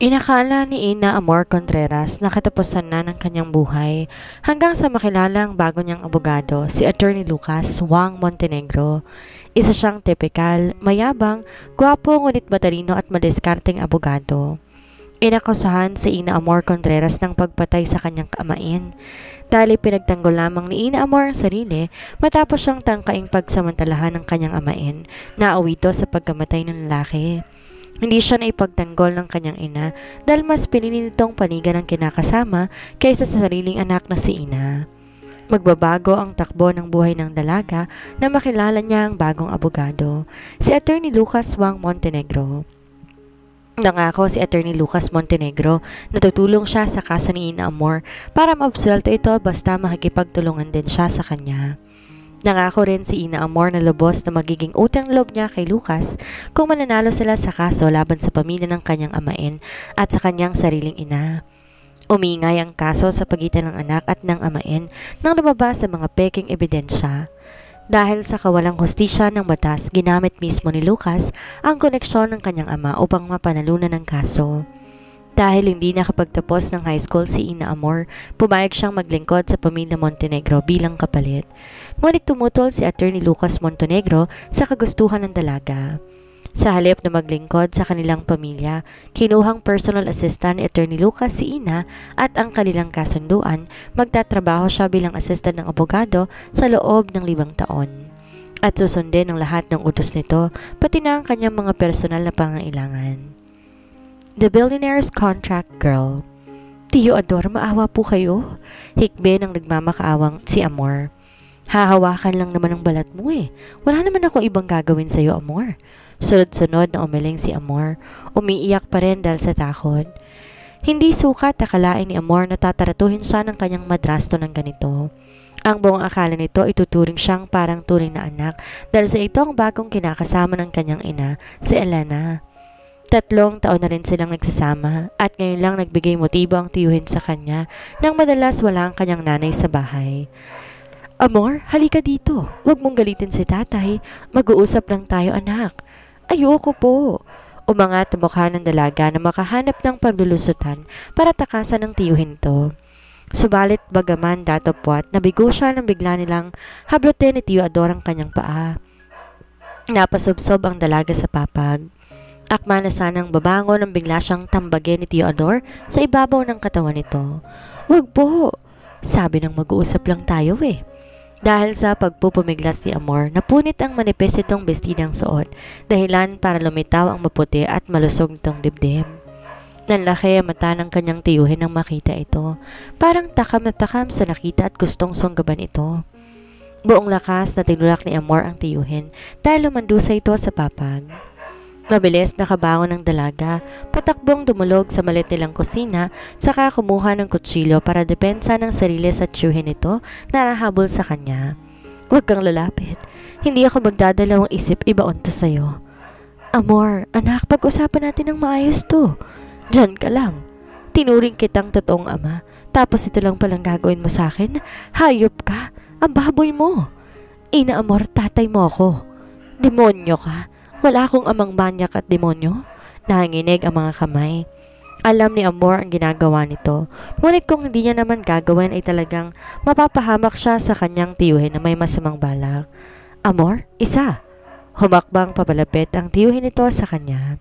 Inakala ni Ina Amor Contreras na katapusan na ng kanyang buhay hanggang sa makilalang bago niyang abogado, si Attorney Lucas Wang Montenegro. Isa siyang tipikal, mayabang, gwapo ngunit matalino at madiskarteng abogado. Inakusahan si Ina Amor Contreras ng pagpatay sa kanyang kaamain dahil pinagtanggol lamang ni Ina Amor ang sarili matapos siyang tangkaing pagsamantalahan ng kanyang amain na awito sa pagkamatay ng lalaki. Hindi siya naipagtanggol ng kanyang ina dahil mas pinili nitong panigan ang kinakasama kaysa sa sariling anak na si Ina. Magbabago ang takbo ng buhay ng dalaga na makilala niya ang bagong abogado, si Attorney Lucas Wang Montenegro. Nangako si Attorney Lucas Montenegro na tutulong siya sa kaso ni Ina Amor para maabsuelto ito basta makikipagtulungan din siya sa kanya. Nangako rin si Ina Amor na lubos na magiging utang loob niya kay Lucas kung mananalo sila sa kaso laban sa pamilya ng kanyang amain at sa kanyang sariling ina. Umingay ang kaso sa pagitan ng anak at ng amain nang lumabas sa mga peking ebidensya. Dahil sa kawalang hustisya ng batas, ginamit mismo ni Lucas ang koneksyon ng kanyang ama upang mapanalunan ng kaso. Dahil hindi nakapagtapos ng high school si Ina Amor, pumayag siyang maglingkod sa pamilya Montenegro bilang kapalit. Ngunit tumutol si Attorney Lucas Montenegro sa kagustuhan ng dalaga. Sa halip na maglingkod sa kanilang pamilya, kinuhang personal assistant ni Attorney Lucas si Ina at ang kanilang kasunduan, magtatrabaho siya bilang assistant ng abogado sa loob ng 5 taon. At susundin ang lahat ng utos nito, pati na ang kanyang mga personal na pangailangan. The Billionaire's Contract Girl. Tiyo Ador, maawa po kayo. Hikbe ng nagmamakaawang si Amor. Hahawakan lang naman ang balat mo eh. Wala naman ako ibang gagawin sa'yo, Amor. Sunod-sunod na umiling si Amor. Umiiyak pa rin dahil sa takot. Hindi sukat akalain ni Amor na tataratuhin siya ng kanyang madrasto ng ganito. Ang buong akala nito ituturing siyang parang turing na anak dahil sa ito ang bagong kinakasama ng kanyang ina, si Elena. 3 taon na rin silang nagsasama at ngayon lang nagbigay motibo ang tiyuhin sa kanya nang madalas wala ang kanyang nanay sa bahay. Amor, halika dito. Huwag mong galitin si tatay. Mag-uusap lang tayo, anak. Ayoko po. Umangat ang mukha ng dalaga na makahanap ng paglulusutan para takasan ng tiyuhin to. Subalit bagaman datapwat, nabigo siya nang bigla nilang hablutin ni Tiyo Ador ang kanyang paa. Napasubsob ang dalaga sa papag. Akma na sanang babangon nang bigla siyang tambagin ni Tiyo Ador sa ibabaw ng katawan nito. Wag po, sabi ng mag-uusap lang tayo eh. Dahil sa pagpupumiglas ni Amor, napunit ang manipis itong bestidang suot, dahilan para lumitaw ang maputi at malusog nitong dibdib. Nanlaki ang mata ng kanyang tiyuhin nang makita ito, parang takam na takam sa nakita at gustong sunggaban ito. Buong lakas na tinulak ni Amor ang tiyuhin dahil lumandusa ito sa papag. Mabilis nakabangon ng dalaga, patakbong dumulog sa malit nilang kusina, saka kumuha ng kutsilyo para depensa ng sarili sa tiyuhin nito na nahabol sa kanya. Huwag kang lalapit. Hindi ako magdadalawang isip ibaon to sa'yo. Amor, anak, pag-usapan natin ng maayos to. Diyan ka lang. Tinuring kitang totoong ama, tapos ito lang palang gagawin mo sa akin? Hayop ka. Ang baboy mo. Ina Amor, tatay mo ako. Demonyo ka. Wala akong amang manyak at demonyo. Nanginginig ang mga kamay. Alam ni Amor ang ginagawa nito. Ngunit kung hindi niya naman gagawin ay talagang mapapahamak siya sa kanyang tiyuhin na may masamang balak. Amor, isa. Humakbang papalapit ang tiyuhin nito sa kanya.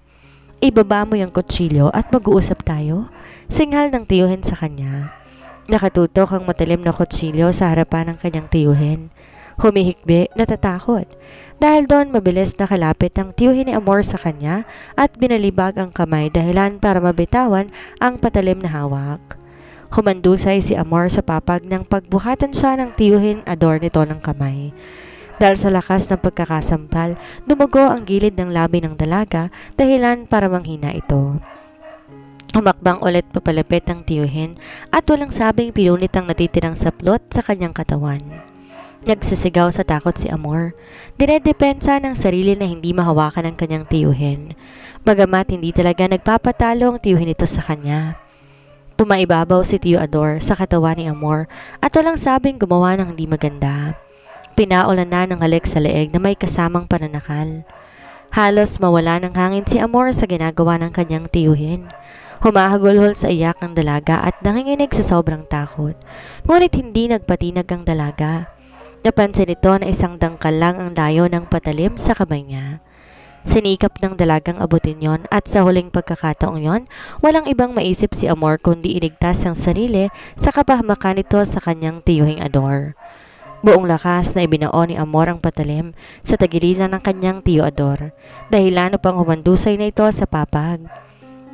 Ibaba mo yung kutsilyo at mag-uusap tayo. Singhal ng tiyuhin sa kanya. Nakatutok ang matalim na kutsilyo sa harapan ng kanyang tiyuhin. Humihikbi, natatakot. Dahil doon mabilis na kalapit ang tiyuhin ni Amor sa kanya at binalibag ang kamay dahilan para mabitawan ang patalim na hawak. Humandusay si Amor sa papag nang pagbuhatan siya ng tiyuhin Ador nito ng kamay. Dahil sa lakas ng pagkakasampal, dumugo ang gilid ng labi ng dalaga dahilan para manghina ito. Humakbang ulit papalapit ang tiyuhin at walang sabing pinunit ang natitirang saplot sa kanyang katawan. Nagsisigaw sa takot si Amor. Dinedepensa ng sarili na hindi mahawakan ang kanyang tiyuhin. Bagamat hindi talaga nagpapatalo ang tiyuhin ito sa kanya. Pumaibabaw si Tiyo Ador sa katawan ni Amor at walang sabing gumawa ng hindi maganda. Pinaulan na ng halik sa leeg na may kasamang pananakal. Halos mawala ng hangin si Amor sa ginagawa ng kanyang tiyuhin. Humahagulhol sa iyak ang dalaga at nanginginig sa sobrang takot. Ngunit hindi nagpatinag ang dalaga. Napansin nito na isang dangkal lang ang layo ng patalim sa kamay niya. Sinikap ng dalagang abutin yon at sa huling pagkakataong yon, walang ibang maisip si Amor kundi iligtas ang sarili sa kapahamakan nito sa kanyang tiyuhing Ador. Buong lakas na ibinao ni Amor ang patalim sa tagiliran ng kanyang tiyo Ador, dahilan upang humandusay na ito sa papag.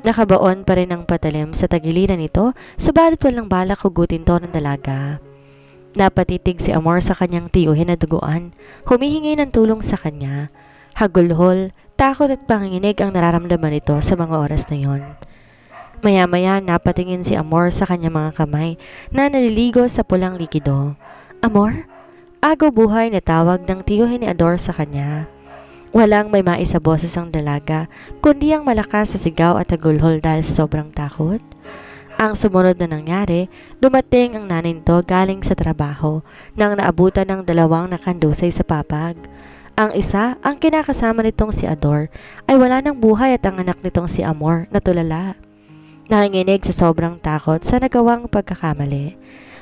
Nakabaon pa rin ang patalim sa tagiliran nito, subalit walang balak hugutin to ng dalaga. Napatitig si Amor sa kanyang tiyuhin na duguan, humihingi ng tulong sa kanya. Hagulhol, takot at panginginig ang nararamdaman nito sa mga oras na yon. Maya-maya napatingin si Amor sa kanyang mga kamay na naliligo sa pulang likido. Amor? Agaw buhay na tawag ng tiyuhin ni Ador sa kanya. Walang may maisaboses ang dalaga, kundi ang malakas sa sigaw at hagulhol dahil sa sobrang takot. Ang sumunod na nangyari, dumating ang nanay nito galing sa trabaho nang naabutan ng dalawang nakandusay sa papag. Ang isa, ang kinakasama nitong si Ador, ay wala ng buhay at ang anak nitong si Amor natulala. Nanginginig sa sobrang takot sa nagawang pagkakamali.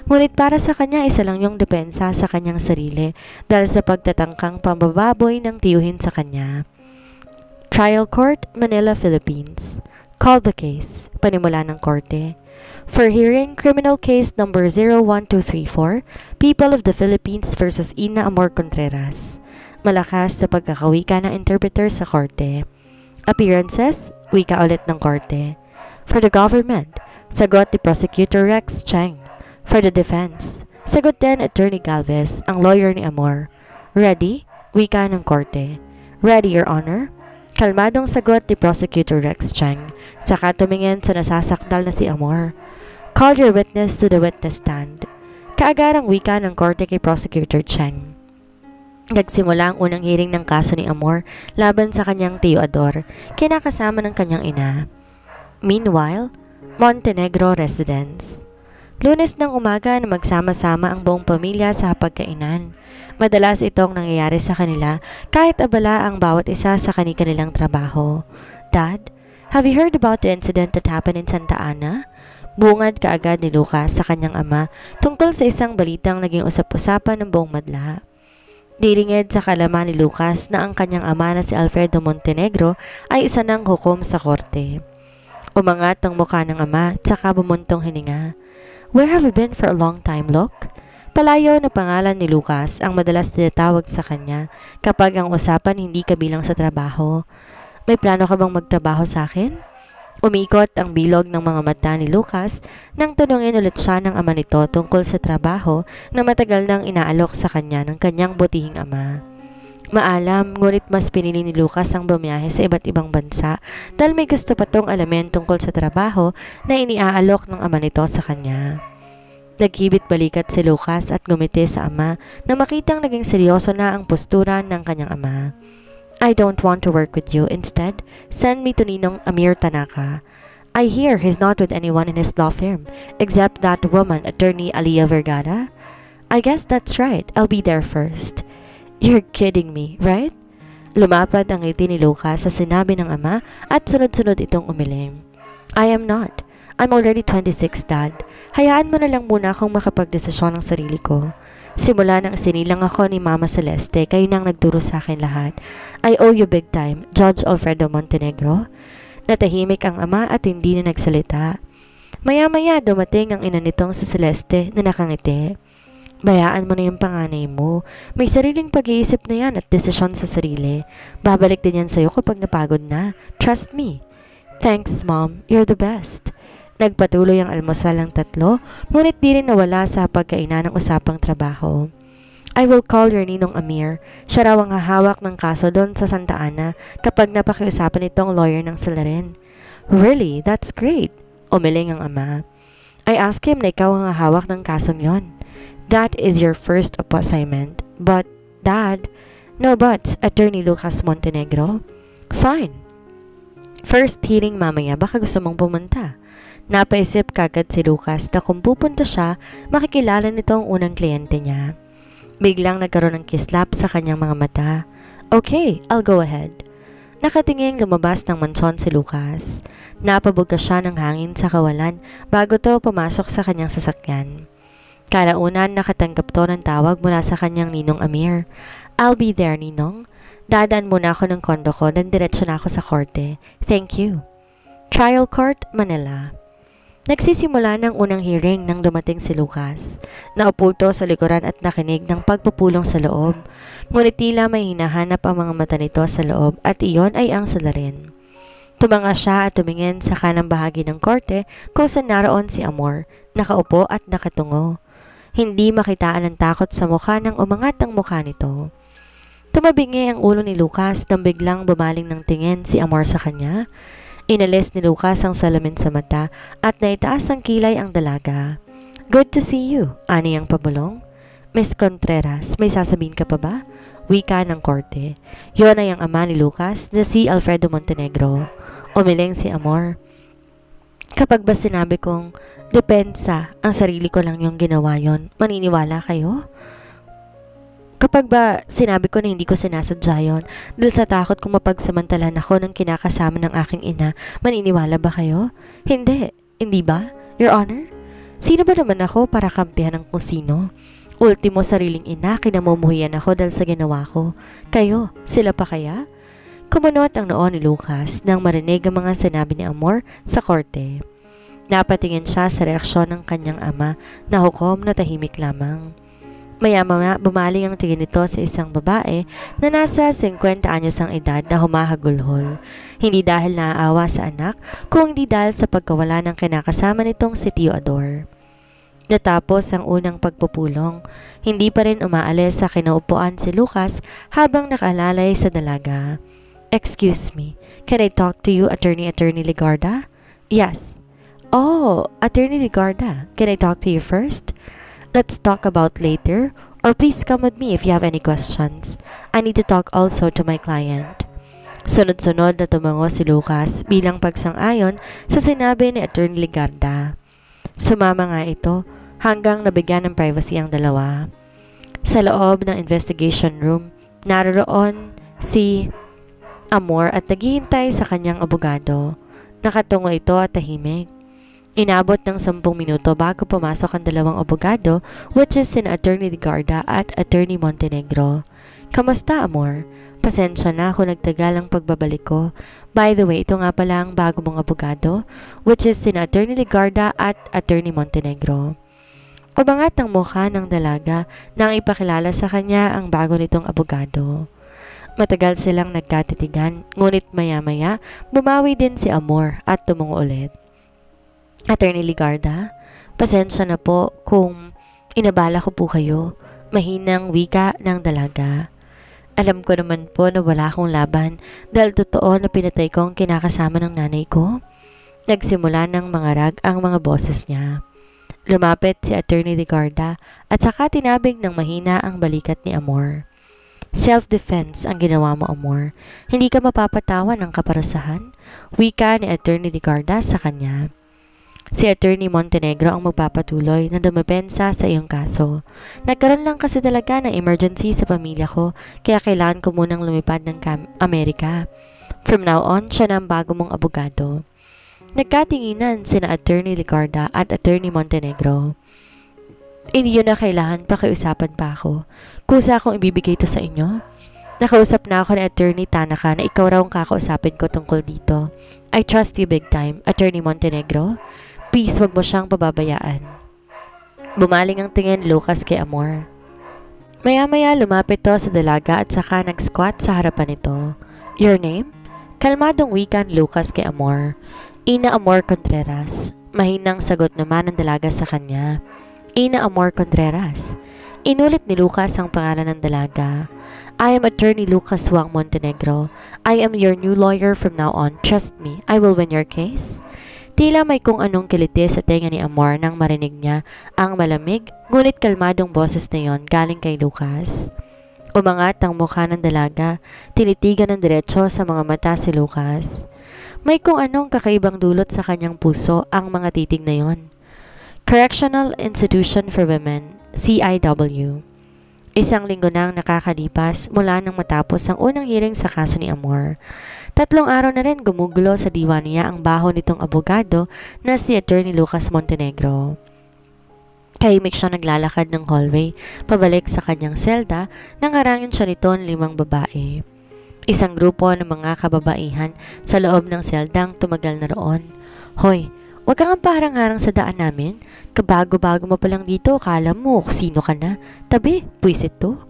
Ngunit para sa kanya isa lang yung depensa sa kanyang sarili dahil sa pagtatangkang pambababoy ng tiyuhin sa kanya. Trial Court, Manila, Philippines. Call the case. Panimula ng korte. For hearing, criminal case number 01234, People of the Philippines versus Ina Amor Contreras. Malakas sa pagkakawika ng interpreter sa korte. Appearances, wika ulit ng korte. For the government, sagot ni Prosecutor Rex Chang. For the defense, sagot din Attorney Galvez, ang lawyer ni Amor. Ready? Wika ng korte. Ready, Your Honor? Kalmadong sagot ni Prosecutor Rex Chang, saka tumingin sa nasasakdal na si Amor. Call your witness to the witness stand. Kaagarang wika ng korte kay Prosecutor Chang. Nagsimula ang unang hearing ng kaso ni Amor laban sa kanyang tiyo Ador, kinakasama ng kanyang ina. Meanwhile, Montenegro residence. Lunes ng umaga na magsama-sama ang buong pamilya sa hapagkainan. Madalas itong nangyayari sa kanila kahit abala ang bawat isa sa kanilang trabaho. Dad, have you heard about the incident that happened in Santa Ana? Bungad kaagad ni Lucas sa kanyang ama tungkol sa isang balitang naging usap-usapan ng buong madla. Diringid sa kalaman ni Lucas na ang kanyang ama na si Alfredo Montenegro ay isa ng hukom sa korte. Umangat ang mukha ng ama at saka bumuntong hininga. Where have you been for a long time, Look? Palayo na pangalan ni Lucas ang madalas tinatawag sa kanya kapag ang usapan hindi kabilang sa trabaho. May plano ka bang magtrabaho sa akin? Umikot ang bilog ng mga mata ni Lucas nang tanungin ulit siya ng ama nito tungkol sa trabaho na matagal nang inaalok sa kanya ng kanyang butihing ama. Maalam, ngunit mas pinili ni Lucas ang bumiyahe sa iba't ibang bansa dahil may gusto pa tong alamin tungkol sa trabaho na iniaalok ng ama nito sa kanya. Naghibit balikat si Lucas at gumiti sa ama na makitang naging seryoso na ang postura ng kanyang ama. I don't want to work with you. Instead, send me to Ninong Amir Tanaka. I hear he's not with anyone in his law firm, except that woman, Attorney Alia Vergara. I guess that's right. I'll be there first. You're kidding me, right? Lumapad ang ngiti ni Lucas sa sinabi ng ama at sunod-sunod itong umiling. I am not. I'm already 26, Dad. Hayaan mo na lang muna akong makapagdesisyon ng sarili ko. Simula nang sinilang ako ni Mama Celeste, kayo nang nagturo sa akin lahat. I owe you big time, Judge Alfredo Montenegro. Natahimik ang ama at hindi na nagsalita. Maya-maya dumating ang ina nitong si Celeste na nakangiti. Bayaan mo na yung panganay mo. May sariling pag-iisip na yan at desisyon sa sarili. Babalik din yan sa'yo kapag napagod na. Trust me. Thanks, Mom. You're the best. Nagpatuloy ang almusal ng tatlo, ngunit di rin nawala sa pagkainan ng usapang trabaho. I will call your Ninong Amir. Siya raw ang hahawak ng kaso doon sa Santa Ana kapag napakiusapan itong lawyer ng Salarin. Really? That's great. Umiling ang ama. I asked him na ikaw ang hahawak ng kasong yon. That is your first assignment. But, Dad, no buts, Attorney Lucas Montenegro. Fine. First hearing mamaya, baka gusto mong pumunta. Napaisip kagad si Lucas na kung pupunta siya, makikilala nito ang unang kliyente niya. Biglang nagkaroon ng kislap sa kanyang mga mata. Okay, I'll go ahead. Nakatinging lumabas ng mansyon si Lucas. Napabuga siya ng hangin sa kawalan bago to pumasok sa kanyang sasakyan. Kalaunan nakatanggap to ng tawag mula sa kanyang ninong Amir. "I'll be there, ninong. Dadaan muna ako ng kondo ko, then diretso na ako sa korte. Thank you." Trial Court, Manila. Nagsisimula ng unang hearing nang dumating si Lucas. Naupo to sa likuran at nakinig ng pagpupulong sa loob. Ngunit tila may hinahanap ang mga mata nito sa loob at iyon ay ang salarin. Tumanga siya at tumingin sa kanang bahagi ng korte kung saan naroon si Amor, nakaupo at nakatungo. Hindi makitaan ang takot sa mukha nang umangat ang mukha nito. Tumabingi ang ulo ni Lucas nang biglang bumaling ng tingin si Amor sa kanya. Inalis ni Lucas ang salamin sa mata at naitaas ang kilay ang dalaga. "Good to see you," ani ang pabulong. "Miss Contreras, may sasabihin ka pa ba?" Wika ng korte. Yon ay ang ama ni Lucas na si Alfredo Montenegro. Umiling si Amor. "Kapag ba sinabi kong depensa, ang sarili ko lang yung ginawa yon, maniniwala kayo? Kapag ba sinabi ko na hindi ko sinasadya yun dahil sa takot kong mapagsamantalan ako ng kinakasama ng aking ina, maniniwala ba kayo? Hindi. Hindi ba, Your Honor? Sino ba naman ako para kampihan ng kung sino? Ultimo sariling ina, kinamumuhian ako dahil sa ginawa ko. Kayo, sila pa kaya?" Kumunot ang noo ni Lucas nang marinig ang mga sinabi ni Amor sa korte. Napatingin siya sa reaksyon ng kanyang ama na hukom na tahimik lamang. Maya-maya bumaling ang tingin nito sa isang babae na nasa 50 anyos ang edad na humahagulhol. Hindi dahil naaawa sa anak, kundi dahil sa pagkawala ng kinakasama nitong si Tio Ador. Natapos ang unang pagpupulong, hindi pa rin umaalis sa kinaupuan si Lucas habang nakalalay sa dalaga. "Excuse me, can I talk to you, Attorney Legarda?" "Yes." "Oh, Attorney Legarda, can I talk to you first?" "Let's talk about later, or please come with me if you have any questions. I need to talk also to my client." Sunod-sunod na tumango si Lucas bilang pagsang-ayon sa sinabi ni Attorney Legarda. Sumama nga ito hanggang nabigyan ng privacy ang dalawa. Sa loob ng investigation room, naroon si Amor at naghihintay sa kanyang abogado. Nakatungo ito at tahimik. Inabot ng 10 minuto bago pumasok ang dalawang abogado, which is sina Attorney Legarda at Attorney Montenegro. "Kamusta, Amor? Pasensya na kung nagtagal ang pagbabalik ko. By the way, ito nga pala ang bago mong abogado, which is sina Attorney Legarda at Attorney Montenegro." Umangat ang mukha ng dalaga nang ipakilala sa kanya ang bago nitong abogado. Matagal silang nagkatitigan, ngunit maya-maya bumawi din si Amor at tumungo ulit. "Attorney Legarda, pasensya na po kung inabala ko po kayo." Mahinang wika ng dalaga. "Alam ko naman po na wala akong laban dahil totoo na pinatay ko ang kinakasama ng nanay ko." Nagsimula ng mangarag ang mga boses niya. Lumapit si Attorney Legarda at saka tinabig ng mahina ang balikat ni Amor. "Self-defense ang ginawa mo, Amor. Hindi ka mapapatawan ng kaparasahan," wika ni Attorney Legarda sa kanya. Si Attorney Montenegro ang magpapatuloy na dumepensa sa iyong kaso. "Nagkaroon lang kasi talaga ng emergency sa pamilya ko, kaya kailangan ko munang lumipad ng Amerika. From now on, siya na ang bago mong abogado." Nagkatinginan sina Attorney Legarda at Attorney Montenegro. "Hindi yun na kailangan, pakiusapan pa ako. Kusa akong ibibigay ito sa inyo. Nakausap na ako ni Attorney Tanaka na ikaw raw ang kakausapin ko tungkol dito. I trust you big time, Attorney Montenegro. Please, wag mo siyang pababayaan." Bumaling ang tingin ni Lucas kay Amor. Maya-maya lumapit to sa dalaga at saka nag-squat sa harapan nito. "Your name?" Kalmadong wika ni Lucas kay Amor. "Ina Amor Contreras." Mahinang sagot naman ng dalaga sa kanya. "Ina Amor Contreras." Inulit ni Lucas ang pangalan ng dalaga. "I am Attorney Lucas Wang Montenegro. I am your new lawyer from now on. Trust me, I will win your case." Tila may kung anong kiliti sa tenga ni Amor nang marinig niya ang malamig, ngunit kalmadong boses na yon galing kay Lucas. Umangat ang mukha ng dalaga, tinitigan ng diretso sa mga mata si Lucas. May kung anong kakaibang dulot sa kanyang puso ang mga titig na yon. Correctional Institution for Women, CIW. Isang linggo nang nakakalipas mula nang matapos ang unang hearing sa kaso ni Amor. 3 araw na rin gumugulo sa diwa niya ang baho nitong abogado na si Attorney Lucas Montenegro. Tahimik siya naglalakad ng hallway, pabalik sa kanyang selda nang harangin siya nito ng 5 babae. Isang grupo ng mga kababaihan sa loob ng seldang tumagal na roon. Hoy, wag kang parang-harang sa daan namin. Kabago-bago mo pa lang dito, akala mo kung sino ka na. Tabi, puwisit to.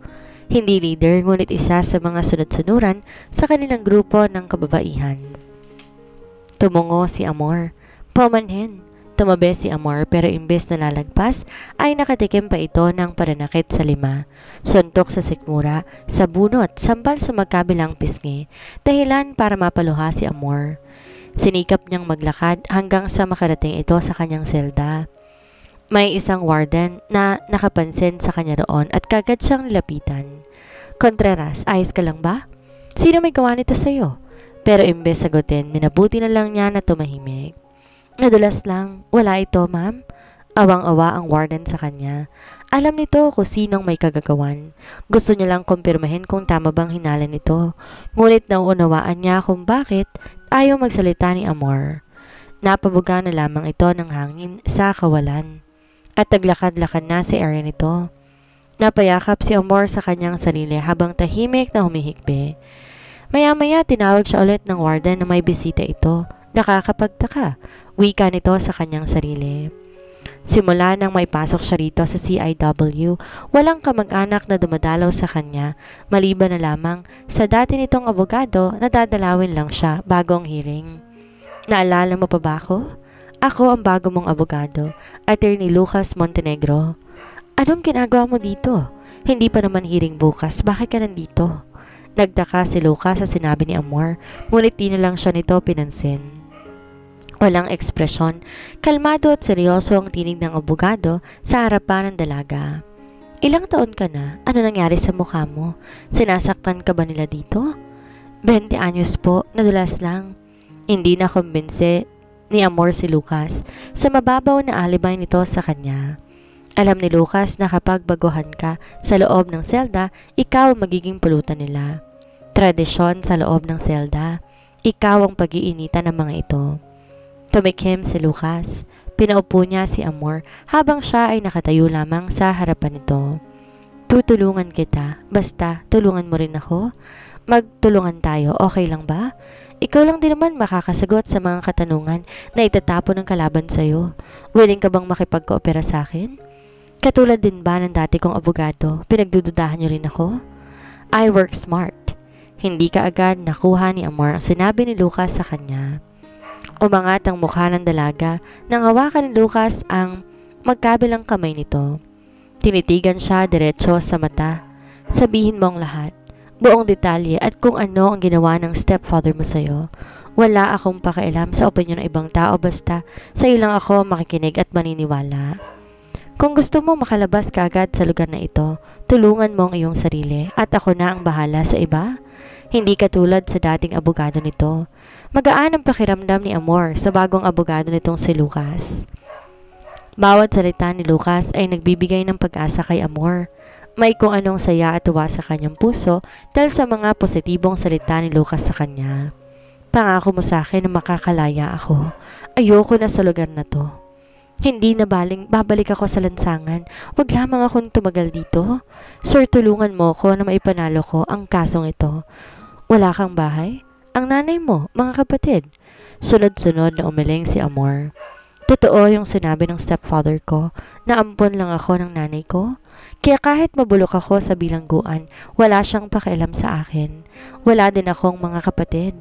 Hindi leader, ngunit isa sa mga sunod-sunuran sa kanilang grupo ng kababaihan. Tumungo si Amor. Pamanhin. Tumabi si Amor pero imbes na lalagpas ay nakatikim pa ito ng paranakit sa 5. Suntok sa sikmura, sa bunot, sampal sa magkabilang pisngi, dahilan para mapaluha si Amor. Sinikap niyang maglakad hanggang sa makarating ito sa kanyang selda. May isang warden na nakapansin sa kanya roon at kagad siyang nilapitan. Contreras, ayos ka lang ba? Sino may gawa nito sa'yo? Pero imbes sagutin, minabuti na lang niya na tumahimik. Nadulas lang, wala ito ma'am. Awang-awa ang warden sa kanya. Alam nito kung sinong may kagagawan. Gusto niya lang kumpirmahin kung tama bang hinala nito. Ngunit nauunawaan niya kung bakit ayaw magsalita ni Amor. Napabuga na lamang ito ng hangin sa kawalan. At naglakad-lakad na si area nito. Napayakap si Amor sa kanyang sarili habang tahimik na humihikbi. Maya-maya tinawag siya ulit ng warden na may bisita ito. Nakakapagtaka, wika nito sa kanyang sarili. Simula nang maipasok siya rito sa CIW, walang kamag-anak na dumadalaw sa kanya, maliban na lamang sa dati nitong abogado na dadalawin lang siya bago ang hearing. Naalala mo pa ba ako? Ako ang bago mong abogado, Attorney Lucas Montenegro. Anong ginagawa mo dito? Hindi pa naman hearing bukas, bakit ka nandito? Nagtaka si Lucas sa sinabi ni Amor, ngunit di na lang siya nito pinansin. Walang ekspresyon, kalmado at seryoso ang tinig ng abogado sa harapan ng dalaga. Ilang taon ka na? Ano nangyari sa mukha mo? Sinasaktan ka ba nila dito? 20 anyos po, nadulas lang. Hindi na kumbinse ni Amor si Lucas sa mababaw na alibay nito sa kanya. Alam ni Lucas na kapag baguhan ka sa loob ng selda, ikaw ang magiging pulutan nila. Tradisyon sa loob ng selda, ikaw ang pag-iinitan ng mga ito. Tumikim si Lucas. Pinaupo niya si Amor habang siya ay nakatayo lamang sa harapan nito. Tutulungan kita, basta tulungan mo rin ako. Magtulungan tayo, okay lang ba? Ikaw lang din naman makakasagot sa mga katanungan na itatapon ng kalaban sa'yo. Willing ka bang makipag-koopera sa akin? Katulad din ba ng dati kong abogado, pinagdududahan niyo rin ako? I work smart. Hindi ka agad nakuha ni Amor ang sinabi ni Lucas sa kanya. Umangat ang mukha ng dalaga nang hawakan ni Lucas ang magkabilang kamay nito. Tinitigan siya diretso sa mata. Sabihin mo ang lahat, buong detalye at kung ano ang ginawa ng stepfather mo sa'yo. Wala akong pakialam sa opinyon ng ibang tao, basta sa ilang ako makikinig at maniniwala. Kung gusto mo makalabas ka agad sa lugar na ito, tulungan mo ang iyong sarili at ako na ang bahala sa iba. Hindi katulad sa dating abogado nito. Magaan ang pakiramdam ni Amor sa bagong abogado nitong si Lucas. Bawat salita ni Lucas ay nagbibigay ng pag-asa kay Amor. May kung anong saya at tuwa sa kanyang puso dahil sa mga positibong salita ni Lucas sa kanya. Pangako mo sa akin na makakalaya ako. Ayoko na sa lugar na to. Hindi na babalik ako sa lansangan. Huwag lamang akong tumagal dito. Sir, tulungan mo ko na maipanalo ko ang kasong ito. Wala kang bahay? Ang nanay mo, mga kapatid. Sunod-sunod na umiling si Amor. Totoo yung sinabi ng stepfather ko na ampon lang ako ng nanay ko. Kaya kahit mabulok ako sa bilangguan, wala siyang pakialam sa akin. Wala din akong mga kapatid.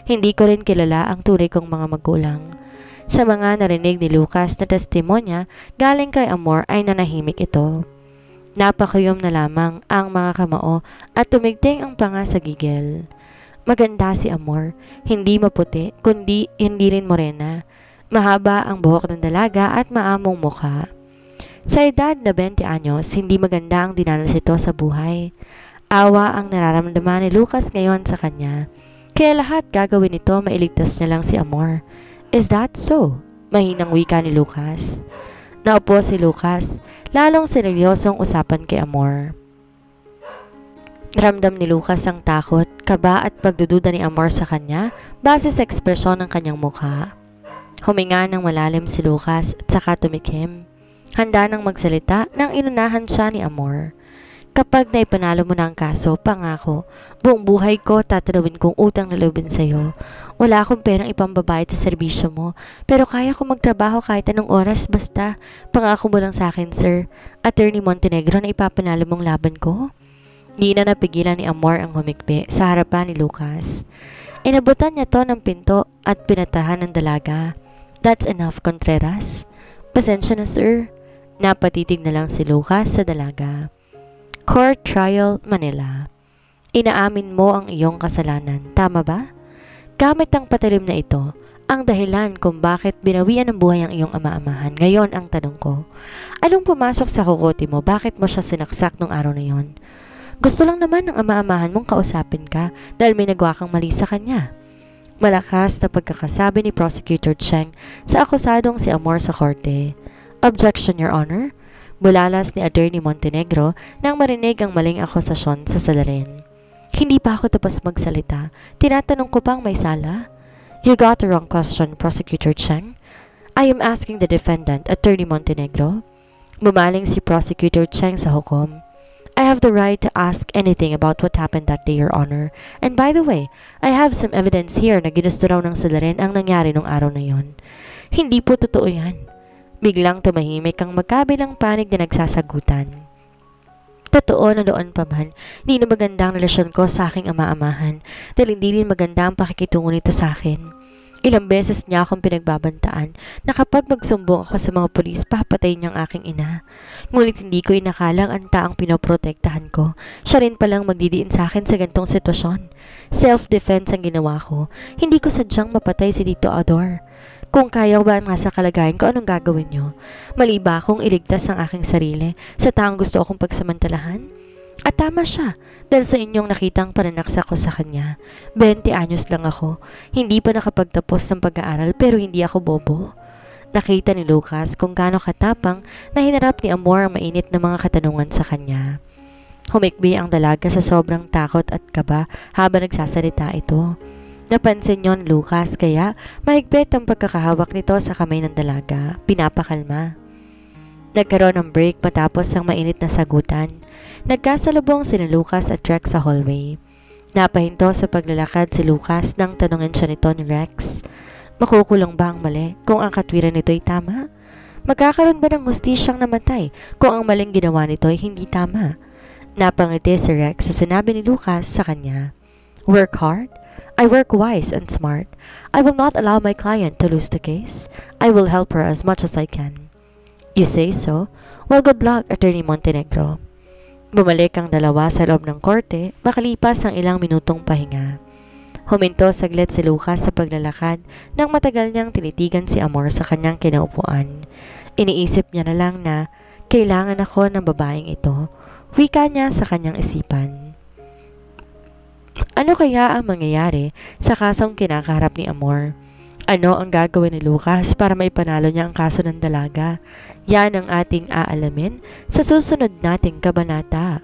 Hindi ko rin kilala ang tunay kong mga magulang. Sa mga narinig ni Lucas na testimonya galing kay Amor ay nanahimik ito. Napakayom na lamang ang mga kamao at tumigting ang panga sa gigil. Maganda si Amor, hindi maputi kundi hindi rin morena. Mahaba ang buhok ng dalaga at maamong mukha. Sa edad na 20 anyos, hindi maganda ang dinanas ito sa buhay. Awa ang nararamdaman ni Lucas ngayon sa kanya. Kaya lahat gagawin nito mailigtas niya lang si Amor. Is that so? Mahinang wika ni Lucas. Naupo si Lucas, lalong seryosong usapan kay Amor. Ramdam ni Lucas ang takot, kaba at pagdududa ni Amor sa kanya base sa ekspresyon ng kanyang mukha. Huminga ng malalim si Lucas at saka tumikim. Handa nang magsalita nang inunahan siya ni Amor. Kapag naipanalo mo na ang kaso, pangako, buong buhay ko tatanawin kong utang na loob sa'yo. Wala akong perang ipambabayad sa serbisyo mo, pero kaya kong magtrabaho kahit anong oras basta. Pangako mo lang sa akin, sir. Attorney Montenegro, na ipapanalo mong laban ko? Di na napigilan ni Amor ang humikbi sa harapan ni Lucas. Inabutan niya to ng pinto at pinatahan ng dalaga. That's enough, Contreras. Pasensya na, sir. Napatitig na lang si Lucas sa dalaga. Court Trial, Manila. Inaamin mo ang iyong kasalanan, tama ba? Gamit ang patalim na ito, ang dahilan kung bakit binawian ng buhay ang iyong ama-amahan. Ngayon ang tanong ko, anong pumasok sa kukote mo? Bakit mo siya sinaksak nung araw na yon? Gusto lang naman ng ama-amahan mong kausapin ka dahil may nagawa kang mali sa kanya. Malakas na pagkakasabi ni Prosecutor Cheng sa akusadong si Amor sa korte. Objection, Your Honor. Bulalas ni Attorney Montenegro nang marinig ang maling akusasyon sa salarin. Hindi pa ako tapos magsalita. Tinatanong ko pang may sala? You got the wrong question, Prosecutor Cheng. I am asking the defendant, Attorney Montenegro. Bumaling si Prosecutor Cheng sa hukom. I have the right to ask anything about what happened that day, Your Honor. And by the way, I have some evidence here na ginusto raw ng salarin ang nangyari nung araw na yon. Hindi po totoo yan. Biglang tumahimik ang magkabilang panig na nagsasagutan. Totoo na doon pa man, hindi na maganda ang relasyon ko sa aking ama-amahan dahil hindi rin maganda ang pakikitungo nito sa akin. Ilang beses niya akong pinagbabantaan na kapag magsumbong ako sa mga pulis, papatayin niyang aking ina. Ngunit hindi ko inakalang ang taang pinoprotektahan ko. Siya rin palang magdidiin sa akin sa gantong sitwasyon. Self-defense ang ginawa ko. Hindi ko sadyang mapatay si Tito Ador. Kung kaya ba nga sa kalagayan ko, anong gagawin niyo? Mali ba akong iligtas ang aking sarili sa taong gusto akong pagsamantalahan? At tama siya, dahil sa inyong nakitang pananaksa ko sa kanya. 20 anyos lang ako, hindi pa nakapagtapos ng pag-aaral pero hindi ako bobo. Nakita ni Lucas kung gaano katapang na hinarap ni Amor ang mainit na mga katanungan sa kanya. Humikbi ang dalaga sa sobrang takot at kaba habang nagsasalita ito. Napansin niyo ni Lucas kaya mahigpit ang pagkakahawak nito sa kamay ng dalaga, pinapakalma. Nagkaroon ng break matapos ang mainit na sagutan. Nagkasalubong sina Lucas at Rex sa hallway. Napahinto sa paglalakad si Lucas nang tanungin siya nito ni Rex. Makukulong ba ang mali kung ang katwiran nito ay tama? Magkakaroon ba ng hustisyang namatay kung ang maling ginawa nito ay hindi tama? Napangiti si Rex sa sinabi ni Lucas sa kanya. Work hard? I work wise and smart. I will not allow my client to lose the case. I will help her as much as I can. You say so? Well, good luck, Attorney Montenegro. Bumalik ang dalawa sa loob ng korte makalipas ang ilang minutong pahinga. Huminto saglit si Lucas sa paglalakad nang matagal niyang tinitigan si Amor sa kanyang kinaupuan. Iniisip niya na lang na kailangan ako ng babaeng ito. Wika niya sa kanyang isipan. Ano kaya ang mangyayari sa kasong kinakaharap ni Amor? Ano ang gagawin ni Lucas para maipanalo niya ang kaso ng dalaga? Yan ang ating aalamin sa susunod nating kabanata.